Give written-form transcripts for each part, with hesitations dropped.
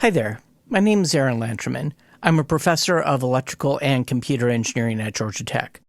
Hi there, my name is Aaron Lanterman. I'm a professor of electrical and computer engineering at Georgia Tech.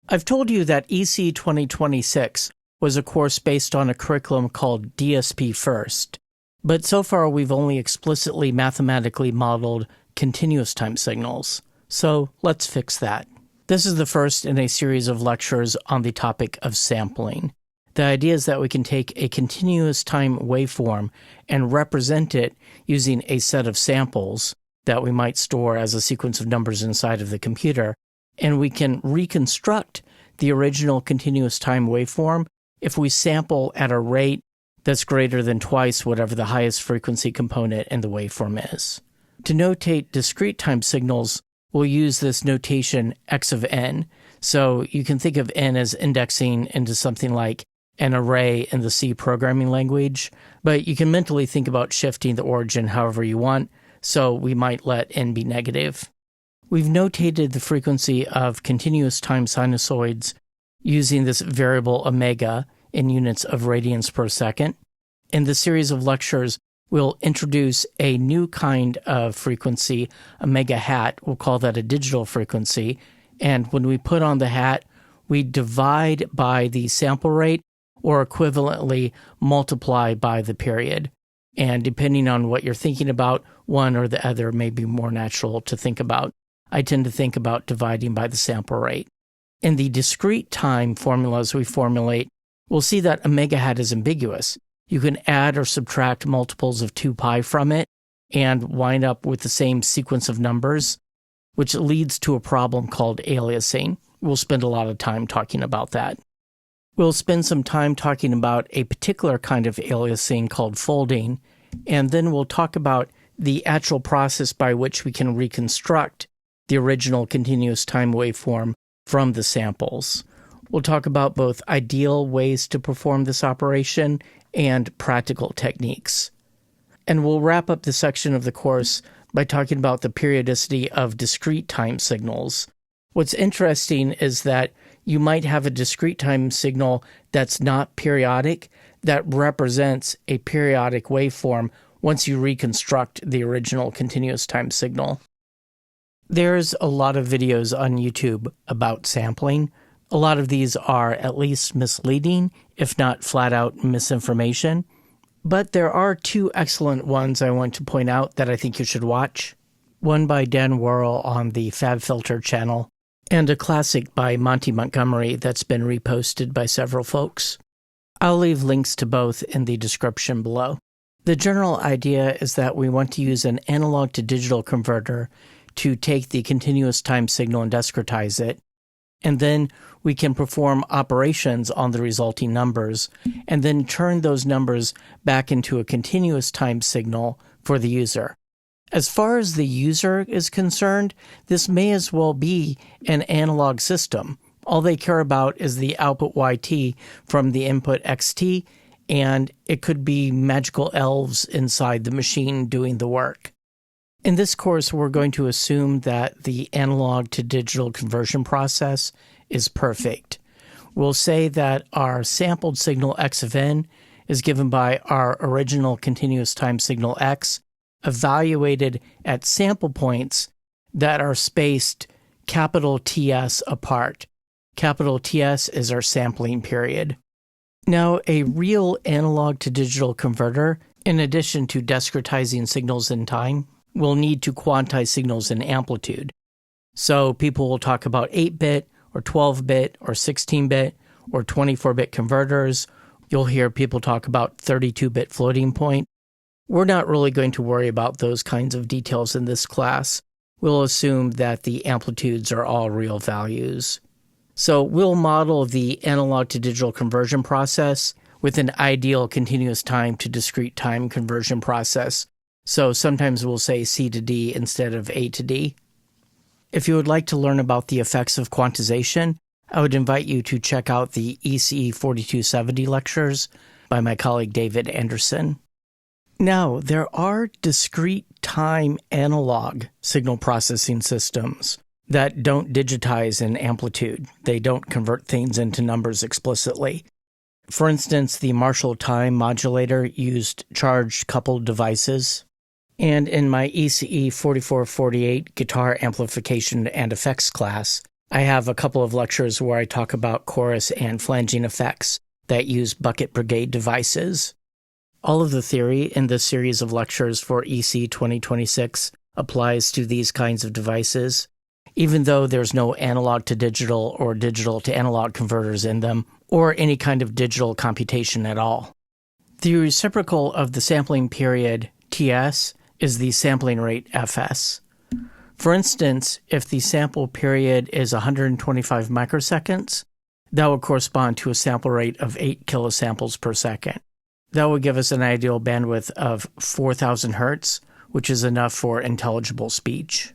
I've told you that ECE2026 was a course based on a curriculum called DSP First, but so far we've only explicitly mathematically modeled continuous time signals. So let's fix that. This is the first in a series of lectures on the topic of sampling. The idea is that we can take a continuous time waveform and represent it using a set of samples that we might store as a sequence of numbers inside of the computer, and we can reconstruct the original continuous time waveform if we sample at a rate that's greater than twice whatever the highest frequency component in the waveform is. To notate discrete time signals, we'll use this notation x of n. So you can think of n as indexing into something like an array in the C programming language, but you can mentally think about shifting the origin however you want, so we might let n be negative. We've notated the frequency of continuous time sinusoids using this variable omega in units of radians per second. In this series of lectures, we'll introduce a new kind of frequency, omega hat. We'll call that a digital frequency. And when we put on the hat, we divide by the sample rate or equivalently multiply by the period. And depending on what you're thinking about, one or the other may be more natural to think about. I tend to think about dividing by the sample rate. In the discrete time formulas we formulate, we'll see that omega hat is ambiguous. You can add or subtract multiples of 2 pi from it and wind up with the same sequence of numbers, which leads to a problem called aliasing. We'll spend a lot of time talking about that. We'll spend some time talking about a particular kind of aliasing called folding, and then we'll talk about the actual process by which we can reconstruct the original continuous time waveform from the samples. We'll talk about both ideal ways to perform this operation and practical techniques. And we'll wrap up this section of the course by talking about the periodicity of discrete time signals. What's interesting is that you might have a discrete time signal that's not periodic that represents a periodic waveform once you reconstruct the original continuous time signal. There's a lot of videos on YouTube about sampling. A lot of these are at least misleading, if not flat-out misinformation. But there are 2 excellent ones I want to point out that I think you should watch. One by Dan Worrell on the FabFilter channel, and a classic by Monty Montgomery that's been reposted by several folks. I'll leave links to both in the description below. The general idea is that we want to use an analog to digital converter to take the continuous time signal and discretize it, and then we can perform operations on the resulting numbers, and then turn those numbers back into a continuous time signal for the user. As far as the user is concerned, this may as well be an analog system. All they care about is the output YT from the input XT, and it could be magical elves inside the machine doing the work. In this course, we're going to assume that the analog to digital conversion process is perfect. We'll say that our sampled signal x of n is given by our original continuous time signal x, evaluated at sample points that are spaced capital TS apart. Capital TS is our sampling period. Now, a real analog to digital converter, in addition to discretizing signals in time, will need to quantize signals in amplitude. So people will talk about 8-bit or 12-bit or 16-bit or 24-bit converters. You'll hear people talk about 32-bit floating point. We're not really going to worry about those kinds of details in this class. We'll assume that the amplitudes are all real values. So we'll model the analog to digital conversion process with an ideal continuous time to discrete time conversion process. So sometimes we'll say C to D instead of A to D. If you would like to learn about the effects of quantization, I would invite you to check out the ECE2026 lectures by my colleague David Anderson. Now, there are discrete time analog signal processing systems that don't digitize in amplitude. They don't convert things into numbers explicitly. For instance, the Marshall time modulator used charged coupled devices. And in my ECE4448 Guitar Amplification and Effects class, I have a couple of lectures where I talk about chorus and flanging effects that use bucket brigade devices. All of the theory in this series of lectures for ECE2026 applies to these kinds of devices, even though there's no analog to digital or digital to analog converters in them, or any kind of digital computation at all. The reciprocal of the sampling period, Ts, is the sampling rate, Fs. For instance, if the sample period is 125 microseconds, that would correspond to a sample rate of 8 kilosamples per second. That would give us an ideal bandwidth of 4,000 hertz, which is enough for intelligible speech.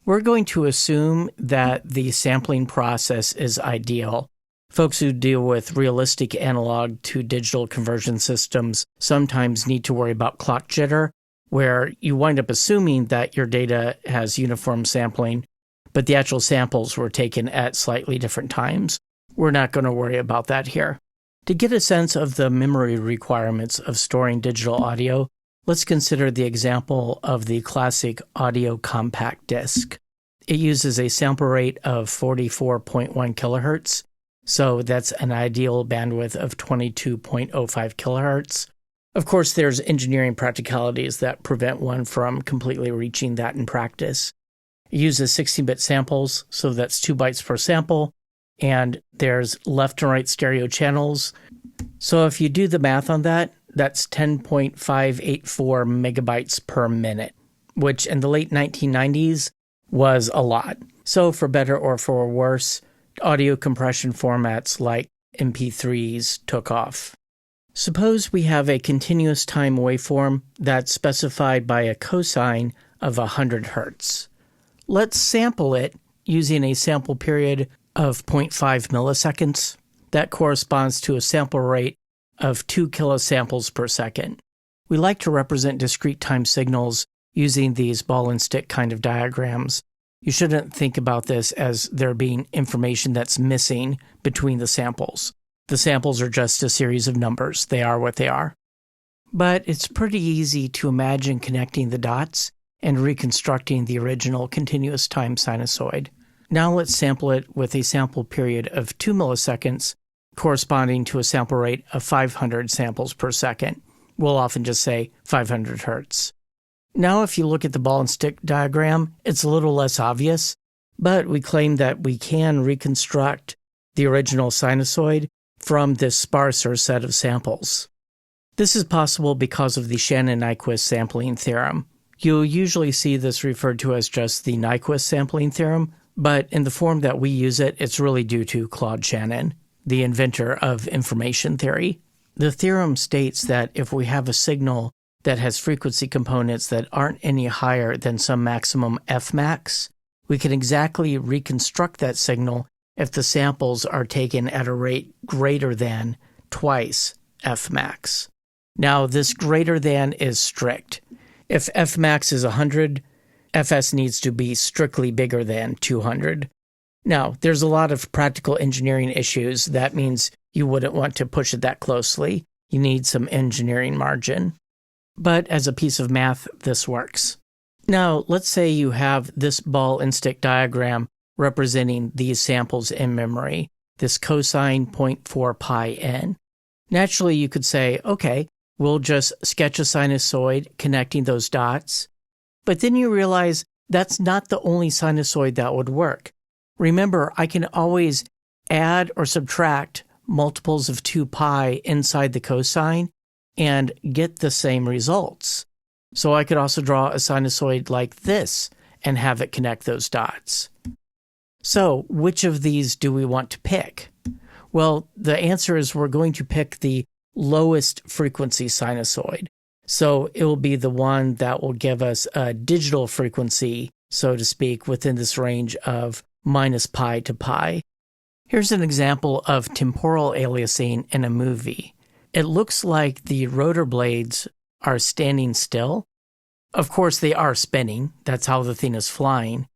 We're going to assume that the sampling process is ideal. Folks who deal with realistic analog to digital conversion systems sometimes need to worry about clock jitter, where you wind up assuming that your data has uniform sampling, but the actual samples were taken at slightly different times. We're not going to worry about that here. To get a sense of the memory requirements of storing digital audio, let's consider the example of the classic audio compact disc. It uses a sample rate of 44.1 kilohertz, so that's an ideal bandwidth of 22.05 kilohertz. Of course, there's engineering practicalities that prevent one from completely reaching that in practice. It uses 16-bit samples, so that's 2 bytes per sample, and there's left and right stereo channels. So if you do the math on that, that's 10.584 megabytes per minute, which in the late 1990s was a lot. So for better or for worse, audio compression formats like MP3s took off. Suppose we have a continuous time waveform that's specified by a cosine of 100 hertz. Let's sample it using a sample period of 0.5 milliseconds. That corresponds to a sample rate of 2 kilosamples per second. We like to represent discrete time signals using these ball and stick kind of diagrams. You shouldn't think about this as there being information that's missing between the samples. The samples are just a series of numbers. They are what they are. But it's pretty easy to imagine connecting the dots and reconstructing the original continuous time sinusoid. Now let's sample it with a sample period of 2 milliseconds, corresponding to a sample rate of 500 samples per second. We'll often just say 500 hertz. Now if you look at the ball and stick diagram, it's a little less obvious, but we claim that we can reconstruct the original sinusoid from this sparser set of samples. This is possible because of the Shannon-Nyquist sampling theorem. You'll usually see this referred to as just the Nyquist sampling theorem, but in the form that we use it, it's really due to Claude Shannon, the inventor of information theory. The theorem states that if we have a signal that has frequency components that aren't any higher than some maximum Fmax, we can exactly reconstruct that signal if the samples are taken at a rate greater than twice Fmax. Now, this greater than is strict. If Fmax is 100, Fs needs to be strictly bigger than 200. Now, there's a lot of practical engineering issues. That means you wouldn't want to push it that closely. You need some engineering margin. But as a piece of math, this works. Now, let's say you have this ball and stick diagram representing these samples in memory, this cosine 0.4 pi n. Naturally, you could say, okay, we'll just sketch a sinusoid connecting those dots. But then you realize that's not the only sinusoid that would work. Remember, I can always add or subtract multiples of 2 pi inside the cosine and get the same results. So I could also draw a sinusoid like this and have it connect those dots. So which of these do we want to pick? Well, the answer is we're going to pick the lowest frequency sinusoid. So it will be the one that will give us a digital frequency, so to speak, within this range of minus pi to pi. Here's an example of temporal aliasing in a movie. It looks like the rotor blades are standing still. Of course, they are spinning. That's how the thing is flying.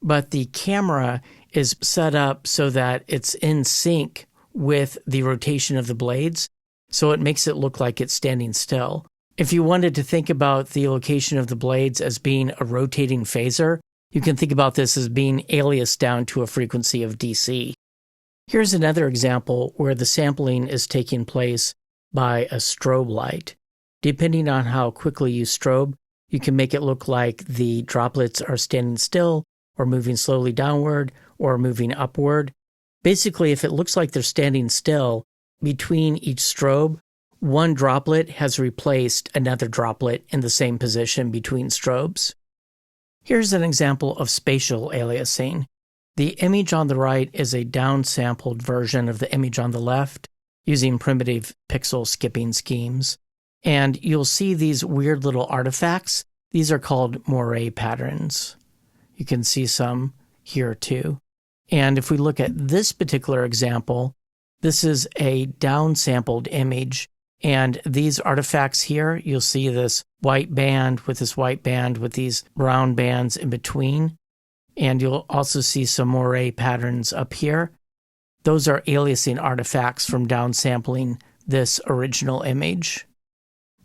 But the camera is set up so that it's in sync with the rotation of the blades, so it makes it look like it's standing still. If you wanted to think about the location of the blades as being a rotating phasor, you can think about this as being aliased down to a frequency of DC. Here's another example where the sampling is taking place by a strobe light. Depending on how quickly you strobe, you can make it look like the droplets are standing still or moving slowly downward or moving upward. Basically, if it looks like they're standing still, between each strobe, one droplet has replaced another droplet in the same position between strobes. Here's an example of spatial aliasing. The image on the right is a downsampled version of the image on the left using primitive pixel skipping schemes. And you'll see these weird little artifacts. These are called moire patterns. You can see some here too. And if we look at this particular example, this is a downsampled image. And these artifacts here, you'll see this white band with these brown bands in between. And you'll also see some moire patterns up here. Those are aliasing artifacts from downsampling this original image.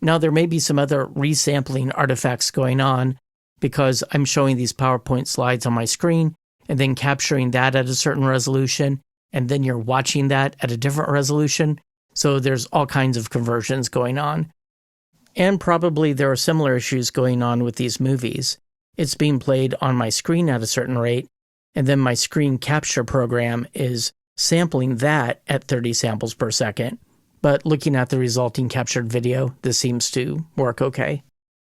Now, there may be some other resampling artifacts going on because I'm showing these PowerPoint slides on my screen and then capturing that at a certain resolution, and then you're watching that at a different resolution. So there's all kinds of conversions going on. And probably there are similar issues going on with these movies. It's being played on my screen at a certain rate, and then my screen capture program is sampling that at 30 samples per second. But looking at the resulting captured video, this seems to work okay.